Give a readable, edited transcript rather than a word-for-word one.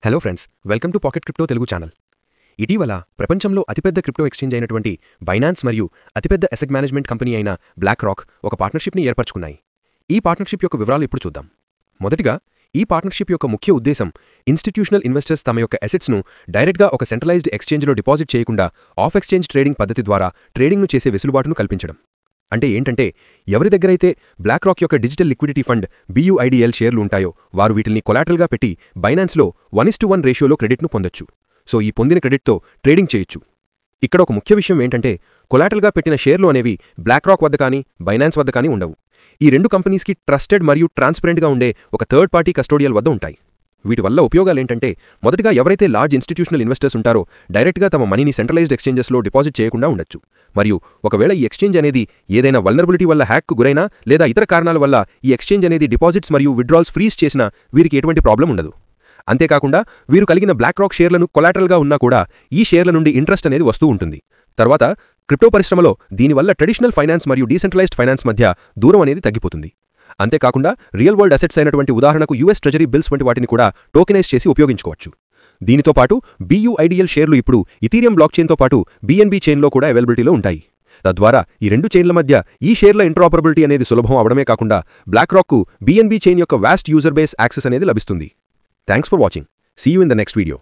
Hello friends, welcome to pocket crypto Telugu channel. ఇటీవల ప్రపంచంలో అతిపెద్ద క్రిప్టో ఎక్స్చేంజ్ అయినటువంటి బైనాన్స్ మరియు అతిపెద్ద అసెట్ మేనేజ్మెంట్ కంపెనీ అయిన బ్లాక్ రాక్ ఒక పార్ట్నర్షిప్ని ఏర్పరచుకున్నాయి. ఈ పార్ట్నర్షిప్ యొక్క వివరాలు ఇప్పుడు చూద్దాం. మొదటిగా, ఈ పార్ట్నర్షిప్ యొక్క ముఖ్య ఉద్దేశం ఇన్స్టిట్యూషనల్ ఇన్వెస్టర్స్ తమ యొక్క అసెట్స్ను డైరెక్ట్గా ఒక సెంట్రలైజ్డ్ ఎక్స్చేంజ్లో డిపాజిట్ చేయకుండా ఆఫ్ ఎక్స్చేంజ్ ట్రేడింగ్ పద్ధతి ద్వారా ట్రేడింగ్ను చేసే వెసులుబాటును కల్పించడం. అంటే ఏంటంటే, ఎవరి దగ్గరైతే బ్లాక్ రాక్ యొక్క డిజిటల్ లిక్విడిటీ ఫండ్ BUIDL షేర్లు ఉంటాయో వారు వీటిని కొలాటరల్గా పెట్టి బైనాన్స్లో 1:1 రేషియోలో క్రెడిట్ను పొందొచ్చు. సో ఈ పొందిన క్రెడిట్తో ట్రేడింగ్ చేయొచ్చు. ఇక్కడ ఒక ముఖ్య విషయం ఏంటంటే, కొలాటరల్గా పెట్టిన షేర్లు అనేవి బ్లాక్ రాక్ వద్ద కానీ బైనాన్స్ వద్ద కానీ ఉండవు. ఈ రెండు కంపెనీస్కి ట్రస్టెడ్ మరియు ట్రాన్స్పరెంట్గా ఉండే ఒక థర్డ్ పార్టీ కస్టోడియల్ వద్ద ఉంటాయి. వీటి వల్ల ఉపయోగాలేంటంటే, మొదటిగా ఎవరైతే లార్జ్ ఇన్స్టిట్యూషనల్ ఇన్వెస్టర్స్ ఉంటారో డైరెక్ట్గా తమ మనీని సెంట్రలైజ్డ్ ఎక్స్చేంజెస్లో డిపాజిట్ చేయకుండా ఉండొచ్చు. మరియు ఒకవేళ ఈ ఎక్స్చేంజ్ అనేది ఏదైనా వల్నరబిలిటీ వల్ల హ్యాక్కు గురైనా లేదా ఇతర కారణాల వల్ల ఈ ఎక్స్చేంజ్ అనేది డిపాజిట్స్ మరియు విత్డ్రాల్స్ ఫ్రీజ్ చేసినా వీరికి ఎటువంటి ప్రాబ్లం ఉండదు. అంతేకాకుండా వీరు కలిగిన బ్లాక్ రాక్ షేర్లను కొలాటరల్గా ఉన్నా కూడా ఈ షేర్ల నుండి ఇంట్రెస్ట్ అనేది వస్తూ ఉంటుంది. తర్వాత క్రిప్టో పరిశ్రమలో దీనివల్ల ట్రెడిషనల్ ఫైనాన్స్ మరియు డీసెంట్రలైజ్డ్ ఫైనాన్స్ మధ్య దూరం అనేది తగ్గిపోతుంది. అంతేకాకుండా రియల్ వరల్డ్ అసెట్స్ అయినటువంటి ఉదాహరణకు US ట్రెజరీ బిల్స్ వంటి వాటిని కూడా టోకెనైజ్ చేసి ఉపయోగించుకోవచ్చు. దీనితో పాటు BUIDL షేర్లు ఇప్పుడు ఇథీరియం బ్లాక్ చైన్తో పాటు BNB చైన్లో కూడా అవైలబిలిటీలో ఉంటాయి. తద్వారా ఈ రెండు చైన్ల మధ్య ఈ షేర్ల ఇంటరాపరబిలిటీ అనేది సులభం అవడమే కాకుండా బ్లాక్ రాక్కు BNB చైన్ యొక్క వాస్ట్ యూజర్ బేస్ యాక్సెస్ అనేది లభిస్తుంది. Thanks for watching. See you in the next video.